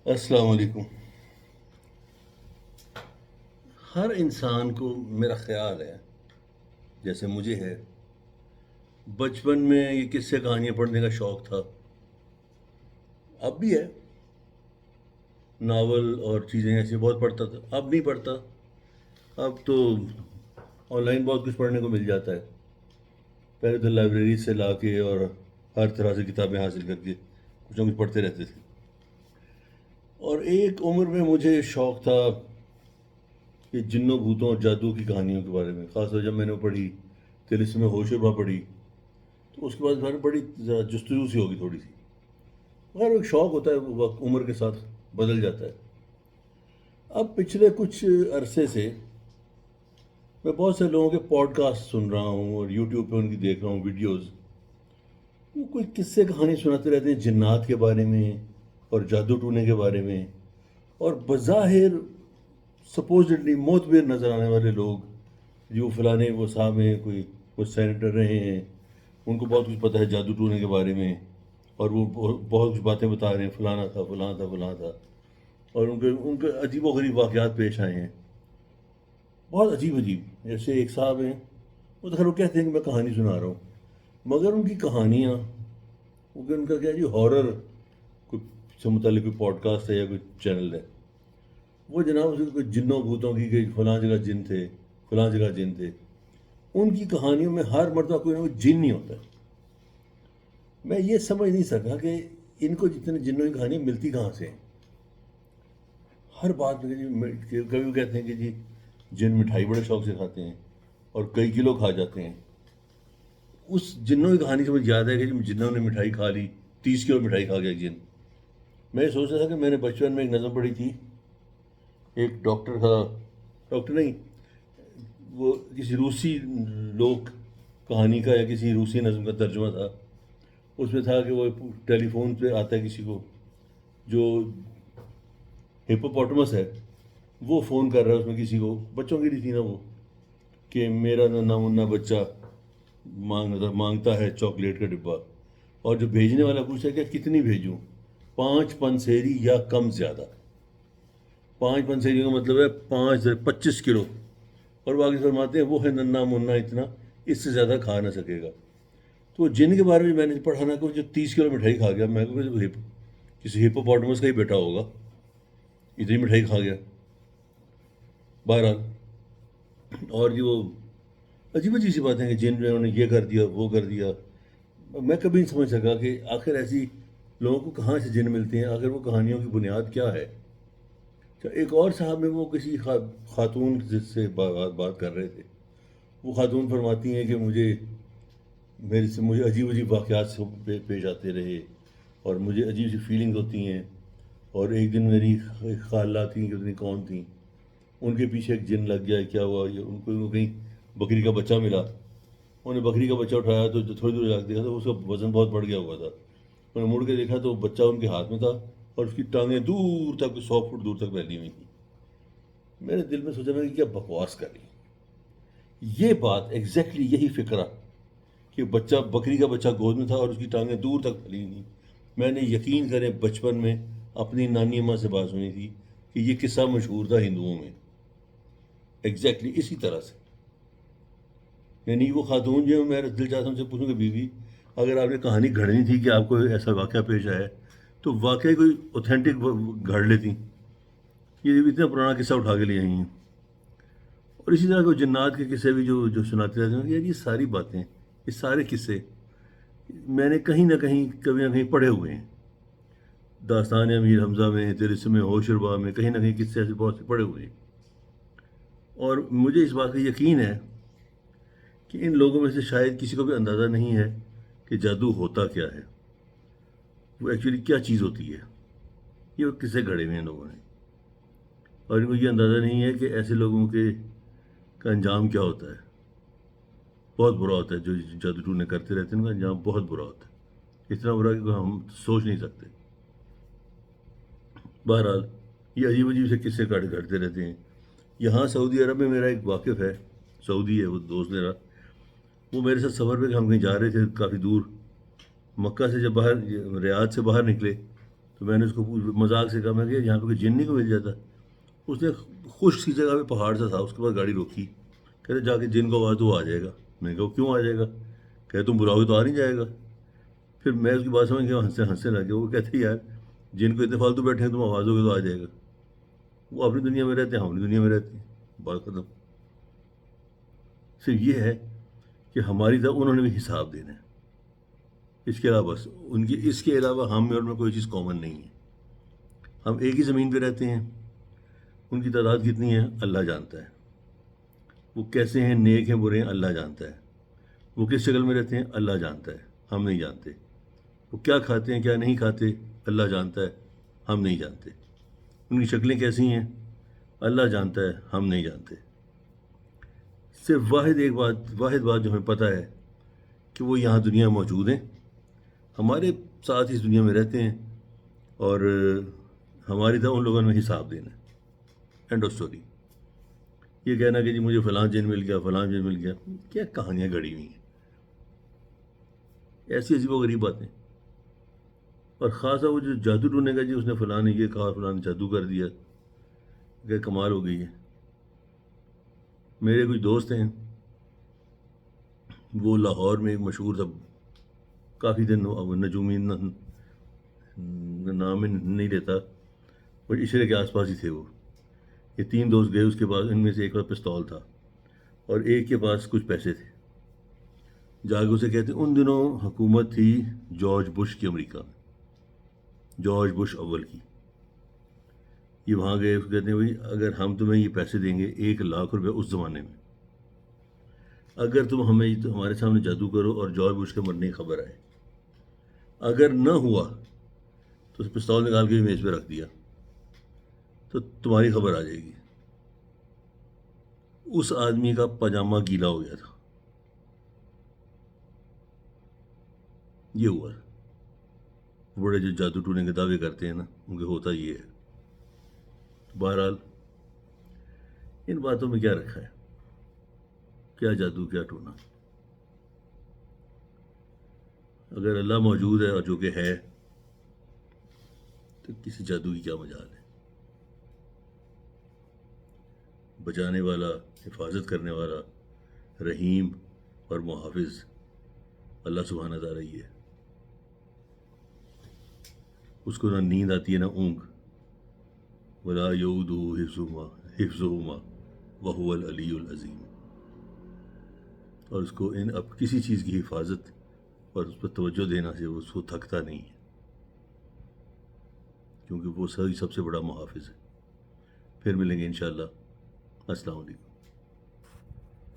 السلام علیکم۔ ہر انسان کو میرا خیال ہے، جیسے مجھے ہے، بچپن میں یہ قصے کہانیاں پڑھنے کا شوق تھا، اب بھی ہے۔ ناول اور چیزیں ایسی بہت پڑھتا تھا، اب نہیں پڑھتا۔ اب تو آن لائن بہت کچھ پڑھنے کو مل جاتا ہے، پہلے تو لائبریری سے لا کے اور ہر طرح سے کتابیں حاصل کر کے کچھ نہ کچھ پڑھتے رہتے تھے۔ اور ایک عمر میں مجھے شوق تھا کہ جنوں بھوتوں اور جادو کی کہانیوں کے بارے میں، خاص طور جب میں نے وہ پڑھی، طلسم ہوشربا پڑھی، تو اس کے بعد میں نے بڑی جستجو سی ہوگی تھوڑی سی۔ مگر ایک شوق ہوتا ہے، وہ وقت عمر کے ساتھ بدل جاتا ہے۔ اب پچھلے کچھ عرصے سے میں بہت سے لوگوں کے پوڈ کاسٹ سن رہا ہوں اور یوٹیوب پہ ان کی دیکھ رہا ہوں ویڈیوز۔ وہ کوئی قصے کہانی سناتے رہتے ہیں جنات کے بارے میں اور جادو ٹونے کے بارے میں، اور بظاہر سپوزڈلی معتبر نظر آنے والے لوگ، جو فلانے وہ صاحب ہیں، کوئی سینیٹر رہے ہیں، ان کو بہت کچھ پتہ ہے جادو ٹونے کے بارے میں، اور وہ بہت کچھ باتیں بتا رہے ہیں، فلانا تھا فلانا تھا فلانا تھا، اور ان کے عجیب و غریب واقعات پیش آئے ہیں، بہت عجیب عجیب۔ جیسے ایک صاحب ہیں، وہ تو وہ کہتے ہیں کہ میں کہانی سنا رہا ہوں، مگر ان کی کہانیاں، کیونکہ ان کا کیا جی ہارر کوئی سے متعلق کوئی پوڈ کاسٹ ہے یا کوئی چینل ہے، وہ جناب اس میں کوئی جنوں بھوتوں کی کہ فلاں جگہ جن تھے، فلاں جگہ جن تھے۔ ان کی کہانیوں میں ہر مرتبہ کوئی نہ کوئی جن نہیں ہوتا ہے۔ میں یہ سمجھ نہیں سکا کہ ان کو جتنے جنوں کی کہانیاں ملتی کہاں سے ہیں۔ ہر بات میں جی کبھی وہ کہتے ہیں کہ جی جن مٹھائی بڑے شوق سے کھاتے ہیں اور کئی کلو کھا جاتے ہیں۔ اس جنوں کی کہانی سے مجھے یاد ہے کہ جی جنوں نے مٹھائی کھا لی، 30 کلو مٹھائی کھا گیا ایک جن۔ میں یہ سوچ رہا تھا کہ میں نے بچپن میں ایک نظم پڑھی تھی، ایک ڈاکٹر تھا، ڈاکٹر نہیں، وہ کسی روسی لوک کہانی کا یا کسی روسی نظم کا ترجمہ تھا۔ اس میں تھا کہ وہ ٹیلی فون پہ آتا ہے کسی کو، جو ہپوپوٹمس ہے، وہ فون کر رہا ہے اس میں کسی کو، بچوں کے لیے تھی نا وہ، کہ میرا ننا منا بچہ مانگتا ہے چاکلیٹ کا ڈبہ، اور جو بھیجنے والا پوچھتا ہے کہ کتنی بھیجوں، 5 پنسیری یا کم زیادہ۔ 5 پنسیری کا مطلب ہے 25 کلو، اور وہ آگے فرماتے ہیں وہ ہے ننا منا اتنا، اس سے زیادہ کھا نہ سکے گا۔ تو جن کے بارے میں میں نے پڑھا نا کہ جو 30 کلو مٹھائی کھا گیا، میں کہ کسی ہپوپوٹمس کا ہی بیٹا ہوگا، اتنی مٹھائی کھا گیا۔ بہرحال، اور جو عجیب عجیب سی باتیں کہ جن میں انہوں نے یہ کر دیا وہ کر دیا، میں کبھی نہیں سمجھ سکا کہ آخر ایسی لوگوں کو کہاں سے جن ملتے ہیں، آخر وہ کہانیوں کی بنیاد کیا ہے۔ ایک اور صاحب میں وہ کسی خاتون سے بات کر رہے تھے، وہ خاتون فرماتی ہیں کہ مجھے عجیب عجیب واقعات سے پیش آتے رہے، اور مجھے عجیب سی فیلنگ ہوتی ہیں، اور ایک دن میری خالہ تھیں کہ اتنی کون تھیں، ان کے پیچھے ایک جن لگ گیا، کیا ہوا، ان کو کہیں بکری کا بچہ ملا، انہوں نے بکری کا بچہ اٹھایا تو تھوڑی دور جا کے دیکھا تو اس کا وزن بہت بڑھ گیا ہوا تھا، انہوں نے مڑ کے دیکھا تو بچہ ان کے ہاتھ میں تھا، اور اس کی ٹانگیں دور تک 100 فٹ دور تک پھیلی ہوئی تھیں۔ میرے دل میں سوچا میں کہ کیا بکواس کر رہی یہ بات، ایگزیکٹلی یہی فکرہ کہ بکری کا بچہ گود میں تھا اور اس کی ٹانگیں دور تک پھیلی ہوئی تھیں، میں نے یقین کریں بچپن میں اپنی نانی اماں سے بات سنی تھی کہ یہ قصہ مشہور تھا ہندوؤں میں، ایگزیکٹلی اسی طرح سے۔ یعنی وہ خاتون جو ہے، میرا دل چاہتا ان سے پوچھوں کہ بیوی، اگر آپ نے کہانی گھڑنی تھی کہ آپ کو ایسا واقعہ پیش آیا ہے تو واقعی کوئی اوتھینٹک گھڑ لیتی، یہ اتنا پرانا قصہ اٹھا کے لے آئی ہیں۔ اور اسی طرح کوئی جنات کے قصے بھی جو سناتے رہتے ہیں، یار یہ ساری باتیں، یہ سارے قصے میں نے کہیں نہ کہیں کبھی نہ کہیں پڑھے ہوئے ہیں۔ داستان امیر حمزہ میں، طلسم ہوشربا میں، کہیں نہ کہیں قصے ایسے بہت سے پڑھے ہوئے ہیں، اور مجھے اس بات کا یقین ہے کہ ان لوگوں میں سے شاید کسی کو بھی اندازہ نہیں ہے کہ جادو ہوتا کیا ہے، وہ ایکچولی کیا چیز ہوتی ہے۔ یہ وہ قصے گھڑے ہوئے ہیں لوگوں نے، اور ان کو یہ اندازہ نہیں ہے کہ ایسے لوگوں کا انجام کیا ہوتا ہے۔ بہت برا ہوتا ہے، جو جادو ٹونے کرتے رہتے ہیں ان کا انجام بہت برا ہوتا ہے، اتنا برا کہ ہم سوچ نہیں سکتے۔ بہرحال، یہ عجیب عجیب سے قصے گھڑتے رہتے ہیں۔ یہاں سعودی عرب میں میرا ایک واقف ہے، سعودی ہے وہ دوست میرا، وہ میرے ساتھ سفر پہ ہم کہیں جا رہے تھے کافی دور، مکہ سے جب ریاض سے باہر نکلے تو میں نے اس کو مذاق سے کہا، میں کہ یہاں پہ کوئی جن نہیں کو مل جاتا؟ اس نے خشک سی جگہ پہ پہاڑ سا تھا، اس کے بعد گاڑی روکی، کہتے جا کے جن کو آواز تو وہ آ جائے گا۔ میں نے کہا وہ کیوں آ جائے گا؟ کہ تم بلاؤ گے تو آ نہیں جائے گا۔ پھر میں اس کی بات سمجھ گیا، ہنسنے لگے۔ وہ کہتے یار جن کو اتنے فالتو بیٹھے ہیں، تم آواز ہوگے تو آ جائے گا۔ وہ اپنی دنیا میں رہتے ہیں، ہم اپنی دنیا میں رہتے ہیں، بات ختم۔ صرف یہ ہے کہ ہماری طرح انہوں نے بھی حساب دینا ہے، اس کے علاوہ بس اس کے علاوہ ہم میں اور میں کوئی چیز کامن نہیں ہے۔ ہم ایک ہی زمین پہ رہتے ہیں، ان کی تعداد کتنی ہے اللہ جانتا ہے، وہ کیسے ہیں، نیک ہیں برے ہیں اللہ جانتا ہے، وہ کس شکل میں رہتے ہیں اللہ جانتا ہے، ہم نہیں جانتے، وہ کیا کھاتے ہیں کیا نہیں کھاتے اللہ جانتا ہے، ہم نہیں جانتے، ان کی شکلیں کیسی ہیں اللہ جانتا ہے، ہم نہیں جانتے۔ صرف واحد بات جو ہمیں پتہ ہے کہ وہ یہاں دنیا میں موجود ہیں، ہمارے ساتھ اس دنیا میں رہتے ہیں، اور ہماری طرح ان لوگوں نے حساب دینا ہے۔ And of story. یہ کہنا کہ جی مجھے فلاں جن مل گیا، فلاں جن مل گیا، کیا کہانیاں گڑی ہوئی ہیں، ایسی عجیب و غریب باتیں۔ اور خاصا وہ جو جادو ٹونے کا، جی اس نے فلاں نے یہ کہا، فلاں نے جادو کر دیا، کہ کمال ہو گئی ہے۔ میرے کچھ دوست ہیں، وہ لاہور میں ایک مشہور تھا، کافی دن نجومی نام نہیں لیتا، اور عشرے کے آس پاس ہی تھے وہ۔ یہ 3 دوست گئے اس کے پاس، ان میں سے ایک کا پستول تھا اور ایک کے پاس کچھ پیسے تھے۔ جا کے اسے کہتے ہیں، ان دنوں حکومت تھی جارج بش کی، امریکہ میں، جارج بش اول کی۔ یہ وہاں گئے، اس کو کہتے ہیں بھائی اگر ہم تمہیں یہ پیسے دیں گے 1 لاکھ روپے اس زمانے میں، اگر تم ہمارے سامنے جادو کرو اور جارج بش کے مرنے کی خبر آئے، اگر نہ ہوا تو اس پستول نکال کے میز پہ رکھ دیا تو تمہاری خبر آ جائے گی۔ اس آدمی کا پاجامہ گیلا ہو گیا تھا۔ یہ ہوا۔ بڑے جو جادو ٹونے کے دعوے کرتے ہیں نا، ان کے ہوتا یہ ہے۔ بہرحال ان باتوں میں کیا رکھا ہے، کیا جادو کیا ٹونا؟ اگر اللہ موجود ہے، اور جو کہ ہے، تو کسی جادو کی کیا مجال ہے؟ بچانے والا، حفاظت کرنے والا، رحیم اور محافظ اللہ سبحانہ تعالیٰ ہی ہے۔ اس کو نہ نیند آتی ہے نہ اونگ۔ ولا یعودہ حفظہما وہو العلی العظیم۔ اور اس کو اب کسی چیز کی حفاظت اور اس پر توجہ دینا سے وہ اس کو تھکتا نہیں ہے، کیونکہ وہ سب سے بڑا محافظ ہے۔ پھر ملیں گے انشاءاللہ۔ السلام علیکم۔